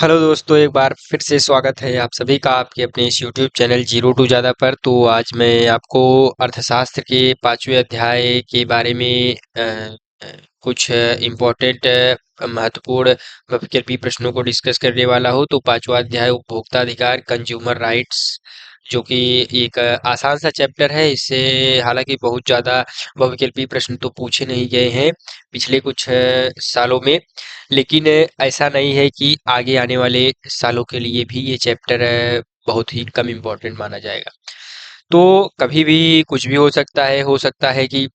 Hello दोस्तों, एक बार फिर से स्वागत है आप सभी का आपके अपने इस यूट्यूब चैनल जीरो टू ज़्यादा पर। तो आज मैं आपको अर्थशास्त्र के पांचवें अध्याय के बारे में कुछ इम्पोर्टेंट महत्वपूर्ण बहुविकल्पी प्रश्नों को डिस्कस करने वाला हूँ। तो पांचवा अध्याय उपभोक्ता अधिकार, कंज्यूमर राइट्स, जो कि एक आसान सा चैप्टर है। इससे हालांकि बहुत ज़्यादा बहुविकल्पी प्रश्न तो पूछे नहीं गए हैं पिछले कुछ सालों में, लेकिन ऐसा नहीं है कि आगे आने वाले सालों के लिए भी ये चैप्टर बहुत ही कम इम्पोर्टेंट माना जाएगा। तो कभी भी कुछ भी हो सकता है कि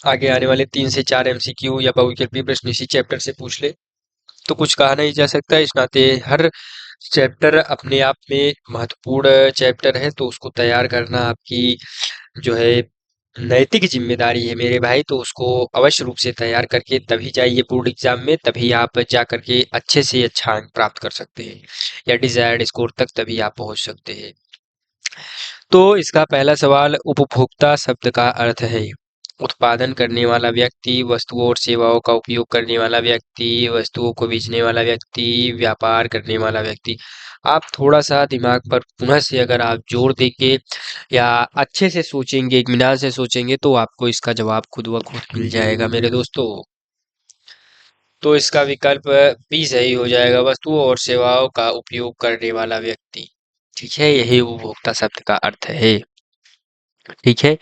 आगे आने वाले 3 से 4 एमसीक्यू या बहुविकल्पी प्रश्न इसी चैप्टर से पूछ ले। तो कुछ कहा नहीं जा सकता, इस नाते हर चैप्टर अपने आप में महत्वपूर्ण चैप्टर है, तो उसको तैयार करना आपकी जो है नैतिक जिम्मेदारी है मेरे भाई। तो उसको अवश्य रूप से तैयार करके तभी जाइए बोर्ड एग्जाम में, तभी आप जा करके अच्छे से अच्छा अंक प्राप्त कर सकते हैं, या डिजायर्ड स्कोर तक तभी आप पहुंच सकते हैं। तो इसका पहला सवाल, उपभोक्ता शब्द का अर्थ है उत्पादन करने वाला व्यक्ति, वस्तुओं और सेवाओं का उपयोग करने वाला व्यक्ति, वस्तुओं को बेचने वाला व्यक्ति, व्यापार करने वाला व्यक्ति। आप थोड़ा सा दिमाग पर पुनः से अगर आप जोर देके या अच्छे से सोचेंगे, इत्मीनान से सोचेंगे, तो आपको इसका जवाब खुद ब खुद मिल जाएगा मेरे दोस्तों। तो इसका विकल्प बी सही हो जाएगा, वस्तुओं और सेवाओं का उपयोग करने वाला व्यक्ति। ठीक है, यही उपभोक्ता शब्द का अर्थ है। ठीक है,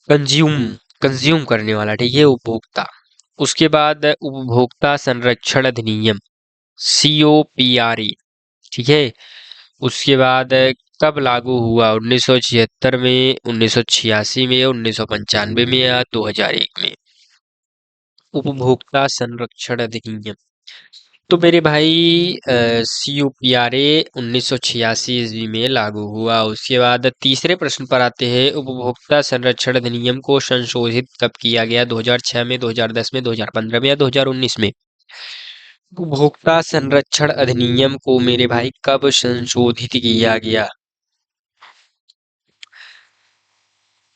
कंज्यूम, कंज्यूम करने वाला, ठीक है, उपभोक्ता। उसके बाद उपभोक्ता संरक्षण अधिनियम, COPRA, ठीक है। उसके बाद कब लागू हुआ, 1976 में, 1986 में, 1995 में, या 2001 में। उपभोक्ता संरक्षण अधिनियम, तो मेरे भाई COPRA 1986 ईस्वी में लागू हुआ। उसके बाद तीसरे प्रश्न पर आते हैं, उपभोक्ता संरक्षण अधिनियम को संशोधित कब किया गया, 2006 में, 2010 में, 2015 में, या 2019 में। उपभोक्ता संरक्षण अधिनियम को मेरे भाई कब संशोधित किया गया,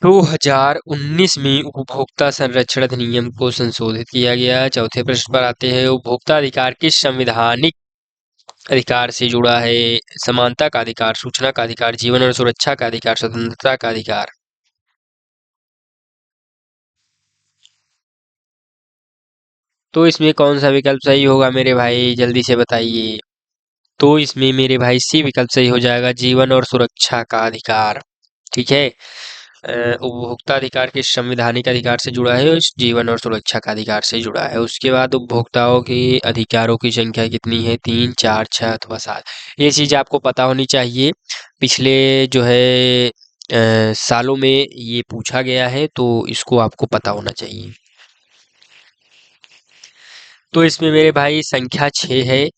2019 में उपभोक्ता संरक्षण अधिनियम को संशोधित किया गया। चौथे प्रश्न पर आते हैं, उपभोक्ता अधिकार किस संवैधानिक अधिकार से जुड़ा है, समानता का अधिकार, सूचना का अधिकार, जीवन और सुरक्षा का अधिकार, स्वतंत्रता का अधिकार। तो इसमें कौन सा विकल्प सही होगा मेरे भाई, जल्दी से बताइए। तो इसमें मेरे भाई सी विकल्प सही हो जाएगा, जीवन और सुरक्षा का अधिकार। ठीक है, उपभोक्ता अधिकार के संवैधानिक अधिकार से जुड़ा है, इस जीवन और सुरक्षा का अधिकार से जुड़ा है। उसके बाद उपभोक्ताओं के अधिकारों की संख्या कितनी है, 3, 4, 6 अथवा 7। ये चीज आपको पता होनी चाहिए, पिछले जो है सालों में ये पूछा गया है, तो इसको आपको पता होना चाहिए। तो इसमें मेरे भाई संख्या 6 है।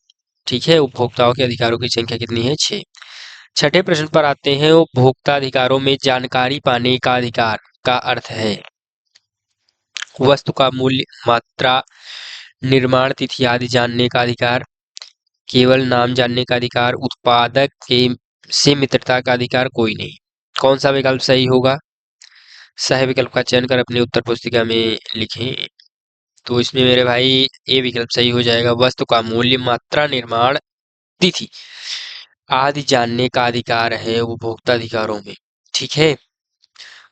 ठीक है, उपभोक्ताओं के अधिकारों की संख्या कितनी है, 6। छठे प्रश्न पर आते हैं, उपभोक्ता अधिकारों में जानकारी पाने का अधिकार का अर्थ है वस्तु का मूल्य, मात्रा, निर्माण तिथि आदि जानने का अधिकार, केवल नाम जानने का अधिकार, उत्पादक के से मित्रता का अधिकार, कोई नहीं। कौन सा विकल्प सही होगा, सही विकल्प का चयन कर अपनी उत्तर पुस्तिका में लिखें। तो इसमें मेरे भाई ए विकल्प सही हो जाएगा, वस्तु का मूल्य, मात्रा, निर्माण तिथि आदि जानने का अधिकार है उपभोक्ता अधिकारों में। ठीक है,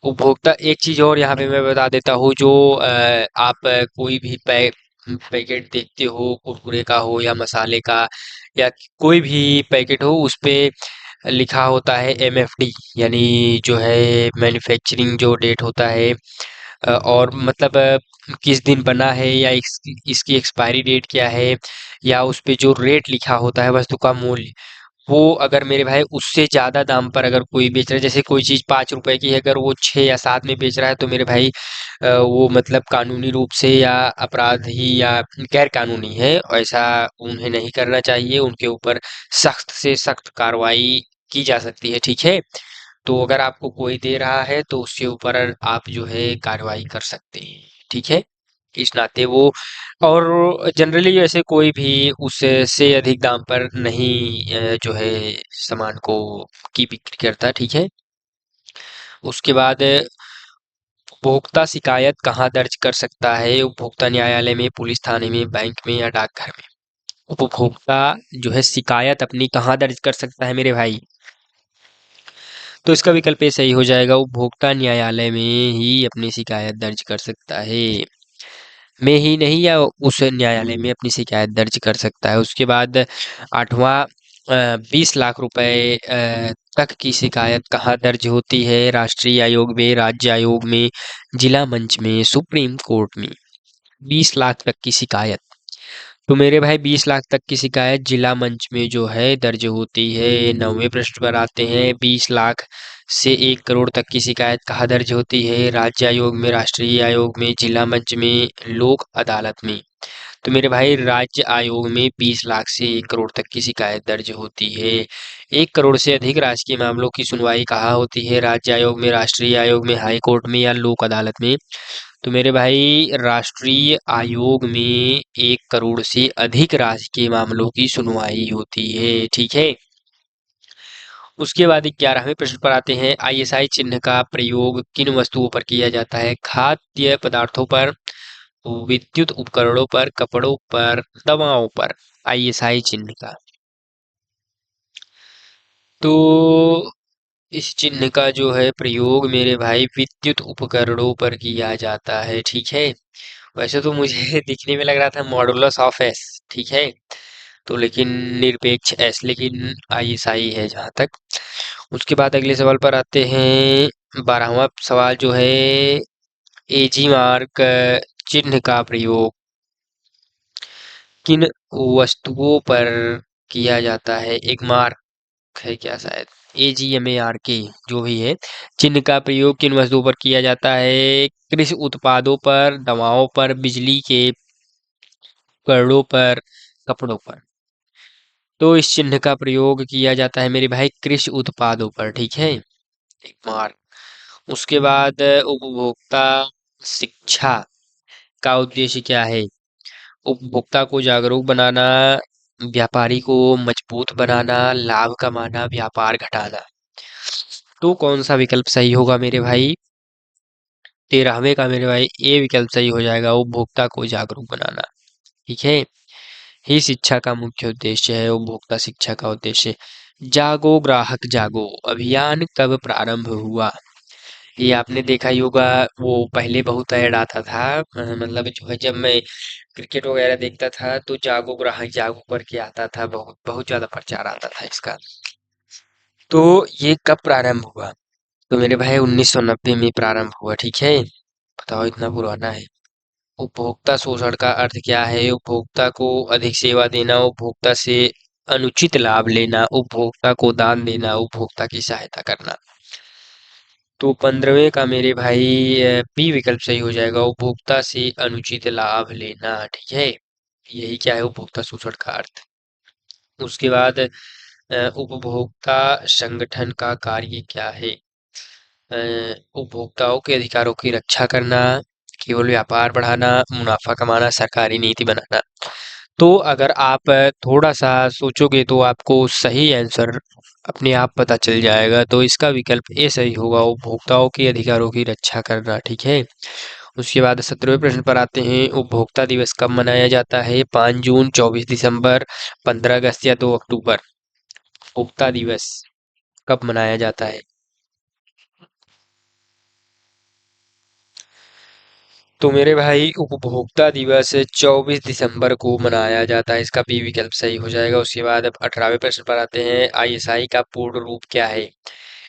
उपभोक्ता, एक चीज और यहाँ पे मैं बता देता हूँ, जो आप कोई भी पैकेट देखते हो, कुरकुरे का हो या मसाले का, या कोई भी पैकेट हो, उस पे लिखा होता है MFD, यानी जो है मैन्युफैक्चरिंग जो डेट होता है, और मतलब किस दिन बना है, या इसकी एक्सपायरी डेट क्या है, या उस पे जो रेट लिखा होता है वस्तु का मूल्य, वो अगर मेरे भाई उससे ज्यादा दाम पर अगर कोई बेच रहा है, जैसे कोई चीज 5 रुपए की है, अगर वो 6 या 7 में बेच रहा है, तो मेरे भाई वो मतलब कानूनी रूप से या अपराधी या गैर कानूनी है। ऐसा उन्हें नहीं करना चाहिए, उनके ऊपर सख्त से सख्त कार्रवाई की जा सकती है। ठीक है, तो अगर आपको कोई दे रहा है, तो उसके ऊपर आप जो है कार्रवाई कर सकते हैं। ठीक है, इस नाते वो, और जनरली ऐसे कोई भी उससे अधिक दाम पर नहीं जो है सामान को की बिक्री करता। ठीक है, उसके बाद उपभोक्ता शिकायत कहाँ दर्ज कर सकता है, उपभोक्ता न्यायालय में, पुलिस थाने में, बैंक में, या डाकघर में। उपभोक्ता जो है शिकायत अपनी कहाँ दर्ज कर सकता है मेरे भाई? तो इसका विकल्प ए सही हो जाएगा, उपभोक्ता न्यायालय में ही अपनी शिकायत दर्ज कर सकता है। में ही नहीं, या उस न्यायालय में अपनी शिकायत दर्ज कर सकता है। उसके बाद आठवां, 20 लाख रुपए तक की शिकायत कहाँ दर्ज होती है? राष्ट्रीय आयोग में, राज्य आयोग में, जिला मंच में, सुप्रीम कोर्ट में। 20 लाख तक की शिकायत, तो मेरे भाई 20 लाख तक की शिकायत जिला मंच में जो है दर्ज होती है। 9वें प्रश्न पर आते हैं, 20 लाख से 1 करोड़ तक की शिकायत कहाँ दर्ज होती है? राज्य आयोग में, राष्ट्रीय आयोग में, जिला मंच में, लोक अदालत में। तो मेरे भाई राज्य आयोग में 20 लाख से 1 करोड़ तक की शिकायत दर्ज होती है। 1 करोड़ से अधिक राशि के मामलों की सुनवाई कहाँ होती है? राज्य आयोग में, राष्ट्रीय आयोग में, हाई कोर्ट में, या लोक अदालत में। तो मेरे भाई राष्ट्रीय आयोग में 1 करोड़ से अधिक राशि के मामलों की सुनवाई होती है। ठीक है। उसके बाद 11वें प्रश्न पर आते हैं, आईएसआई चिन्ह का प्रयोग किन वस्तुओं पर किया जाता है? खाद्य पदार्थों पर, विद्युत उपकरणों पर, कपड़ों पर, दवाओं पर। आईएसआई चिन्ह का, तो इस चिन्ह का जो है प्रयोग मेरे भाई विद्युत उपकरणों पर किया जाता है। ठीक है। वैसे तो मुझे दिखने में लग रहा था मॉडुलस ऑफ एस, ठीक है, तो लेकिन निरपेक्ष एस, लेकिन आईएसआई है जहाँ तक। उसके बाद अगले सवाल पर आते हैं, 12वां सवाल जो है, एजी मार्क चिन्ह का प्रयोग किन वस्तुओं पर किया जाता है? एक मार्क है क्या शायद, AGMARK, जो भी है, चिन्ह का प्रयोग किन वस्तुओं पर किया जाता है? कृषि उत्पादों पर, दवाओं पर, बिजली के उपकरणों पर, कपड़ों पर। तो इस चिन्ह का प्रयोग किया जाता है मेरे भाई कृषि उत्पादों पर। ठीक है, एक मार्क। उसके बाद उपभोक्ता शिक्षा का उद्देश्य क्या है? उपभोक्ता को जागरूक बनाना, व्यापारी को मजबूत बनाना, लाभ कमाना, व्यापार घटाना। तो कौन सा विकल्प सही होगा मेरे भाई? 13वें का मेरे भाई ए विकल्प सही हो जाएगा, उपभोक्ता को जागरूक बनाना। ठीक है, ही शिक्षा का मुख्य उद्देश्य है, उपभोक्ता शिक्षा का उद्देश्य। जागो ग्राहक जागो अभियान कब प्रारंभ हुआ? ये आपने देखा ही होगा, वो पहले बहुत ऐड आता था, मतलब जो है जब मैं क्रिकेट वगैरह देखता था तो जागो ग्राहक जागो करके आता था, बहुत बहुत ज्यादा प्रचार आता था इसका। तो ये कब प्रारंभ हुआ? तो मेरे भाई 1990 में प्रारंभ हुआ। ठीक है, बताओ, इतना पुराना है। उपभोक्ता शोषण का अर्थ क्या है? उपभोक्ता को अधिक सेवा देना, उपभोक्ता से अनुचित लाभ लेना, उपभोक्ता को दान देना, उपभोक्ता की सहायता करना। तो 15वें का मेरे भाई बी विकल्प सही हो जाएगा, उपभोक्ता से अनुचित लाभ लेना। ठीक है, यही क्या है उपभोक्ता शोषण का अर्थ। उसके बाद उपभोक्ता संगठन का कार्य क्या है? उपभोक्ताओं के अधिकारों की रक्षा करना, केवल व्यापार बढ़ाना, मुनाफा कमाना, सरकारी नीति बनाना। तो अगर आप थोड़ा सा सोचोगे तो आपको सही आंसर अपने आप पता चल जाएगा। तो इसका विकल्प ए सही होगा, उपभोक्ताओं के अधिकारों की रक्षा करना। ठीक है। उसके बाद 17वें प्रश्न पर आते हैं, उपभोक्ता दिवस कब मनाया जाता है? 5 जून, 24 दिसंबर, 15 अगस्त, या 2 अक्टूबर। उपभोक्ता दिवस कब मनाया जाता है? तो मेरे भाई उपभोक्ता दिवस 24 दिसंबर को मनाया जाता है, इसका बी विकल्प सही हो जाएगा। उसके बाद अब 18वें प्रश्न पर आते हैं, आईएसआई का पूर्ण रूप क्या है?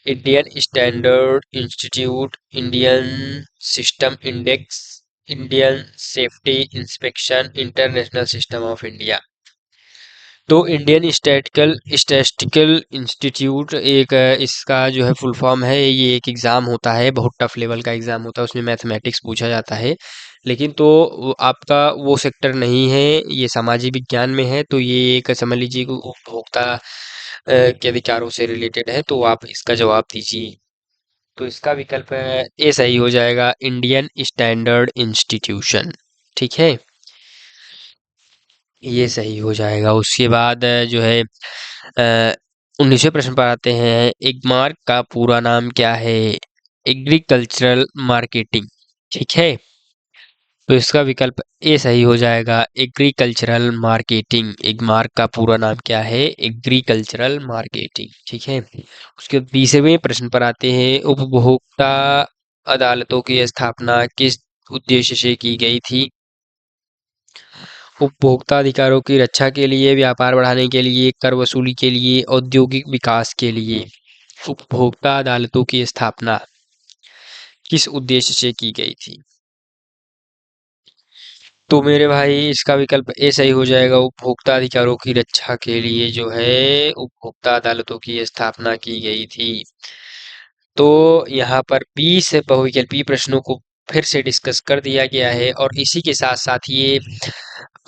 Indian standard institute, Indian system index, Indian safety inspection, international system of India. तो इंडियन स्टैटिस्टिकल इंस्टीट्यूट एक इसका जो है फुल फॉर्म है। ये एक एग्ज़ाम होता है, बहुत टफ लेवल का एग्ज़ाम होता है, उसमें मैथमेटिक्स पूछा जाता है। लेकिन तो आपका वो सेक्टर नहीं है, ये सामाजिक विज्ञान में है। तो ये एक समझ लीजिए कि उपभोक्ता के अधिकारों से रिलेटेड है, तो आप इसका जवाब दीजिए। तो इसका विकल्प ए सही हो जाएगा, इंडियन स्टैंडर्ड इंस्टीट्यूशन। ठीक है, ये सही हो जाएगा। उसके बाद जो है 19वें प्रश्न पर आते हैं, एग्मार्क का पूरा नाम क्या है? Agricultural marketing. ठीक है, तो इसका विकल्प ए सही हो जाएगा, एग्रीकल्चरल मार्केटिंग। एक मार्क का पूरा नाम क्या है? Agricultural marketing. ठीक है। उसके 20वें प्रश्न पर आते हैं। उपभोक्ता अदालतों की स्थापना किस उद्देश्य से की गई थी? उपभोक्ता अधिकारों की रक्षा के लिए, व्यापार बढ़ाने के लिए, कर वसूली के लिए, औद्योगिक विकास के लिए। उपभोक्ता अदालतों की स्थापना किस उद्देश्य से की गई थी? तो मेरे भाई इसका विकल्प ए सही हो जाएगा, उपभोक्ता अधिकारों की रक्षा के लिए जो है उपभोक्ता अदालतों की स्थापना की गई थी। तो यहाँ पर 20 बहुविकल्पीय प्रश्नों को फिर से डिस्कस कर दिया गया है और इसी के साथ साथ ये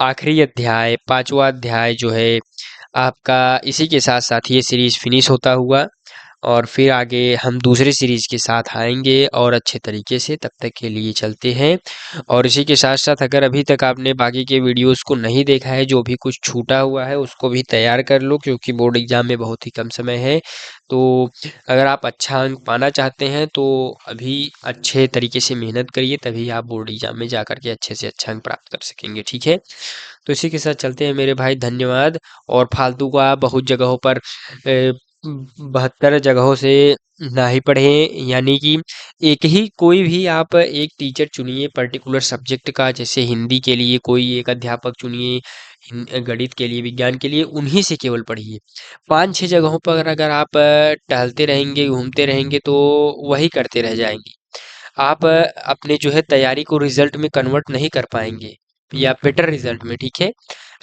आखिरी अध्याय, पांचवा अध्याय जो है आपका, इसी के साथ साथ ये सीरीज फिनिश होता हुआ और फिर आगे हम दूसरे सीरीज के साथ आएंगे और अच्छे तरीके से। तब तक के लिए चलते हैं। और इसी के साथ साथ अगर अभी तक आपने बाकी के वीडियोस को नहीं देखा है, जो भी कुछ छूटा हुआ है उसको भी तैयार कर लो, क्योंकि बोर्ड एग्जाम में बहुत ही कम समय है। तो अगर आप अच्छा अंक पाना चाहते हैं तो अभी अच्छे तरीके से मेहनत करिए, तभी आप बोर्ड एग्जाम में जाकर के अच्छे से अच्छा अंक प्राप्त कर सकेंगे। ठीक है। तो इसी के साथ चलते हैं मेरे भाई, धन्यवाद। और फालतू का आप बहुत जगहों पर 72 जगहों से ना ही पढ़ें, यानी कि एक ही कोई भी आप एक टीचर चुनिए पर्टिकुलर सब्जेक्ट का। जैसे हिंदी के लिए कोई एक अध्यापक चुनिए, गणित के लिए, विज्ञान के लिए, उन्हीं से केवल पढ़िए। 5-6 जगहों पर अगर आप टहलते रहेंगे, घूमते रहेंगे तो वही करते रह जाएंगे। आप अपने जो है तैयारी को रिजल्ट में कन्वर्ट नहीं कर पाएंगे, या बेटर रिजल्ट में। ठीक है।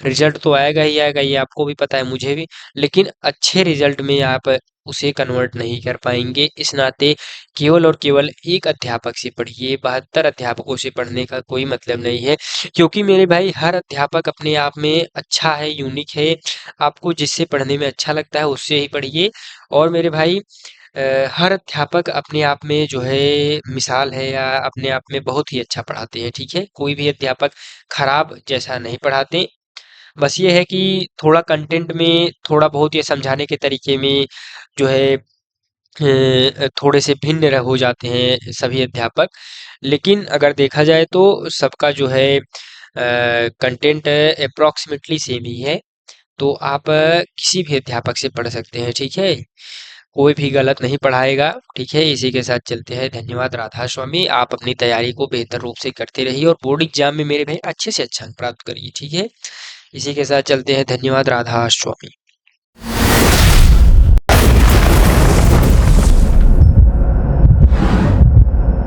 रिजल्ट तो आएगा ही आएगा, ये आपको भी पता है, मुझे भी। लेकिन अच्छे रिजल्ट में आप उसे कन्वर्ट नहीं कर पाएंगे। इस नाते केवल और केवल एक अध्यापक से पढ़िए। 72 अध्यापकों से पढ़ने का कोई मतलब नहीं है, क्योंकि मेरे भाई हर अध्यापक अपने आप में अच्छा है, यूनिक है। आपको जिससे पढ़ने में अच्छा लगता है उससे ही पढ़िए। और मेरे भाई हर अध्यापक अपने आप में जो है मिसाल है, या अपने आप में बहुत ही अच्छा पढ़ाते हैं। ठीक है। कोई भी अध्यापक खराब जैसा नहीं पढ़ाते। बस ये है कि थोड़ा कंटेंट में थोड़ा बहुत ये समझाने के तरीके में जो है थोड़े से भिन्न हो जाते हैं सभी अध्यापक। लेकिन अगर देखा जाए तो सबका जो है कंटेंट अप्रोक्सीमेटली सेम ही है। तो आप किसी भी अध्यापक से पढ़ सकते हैं। ठीक है। कोई भी गलत नहीं पढ़ाएगा। ठीक है। इसी के साथ चलते हैं। धन्यवाद राधा स्वामी। आप अपनी तैयारी को बेहतर रूप से करते रहिए और बोर्ड एग्जाम में मेरे भाई अच्छे से अच्छा अंक प्राप्त करिए। ठीक है। इसी के साथ चलते हैं। धन्यवाद राधा स्वामी।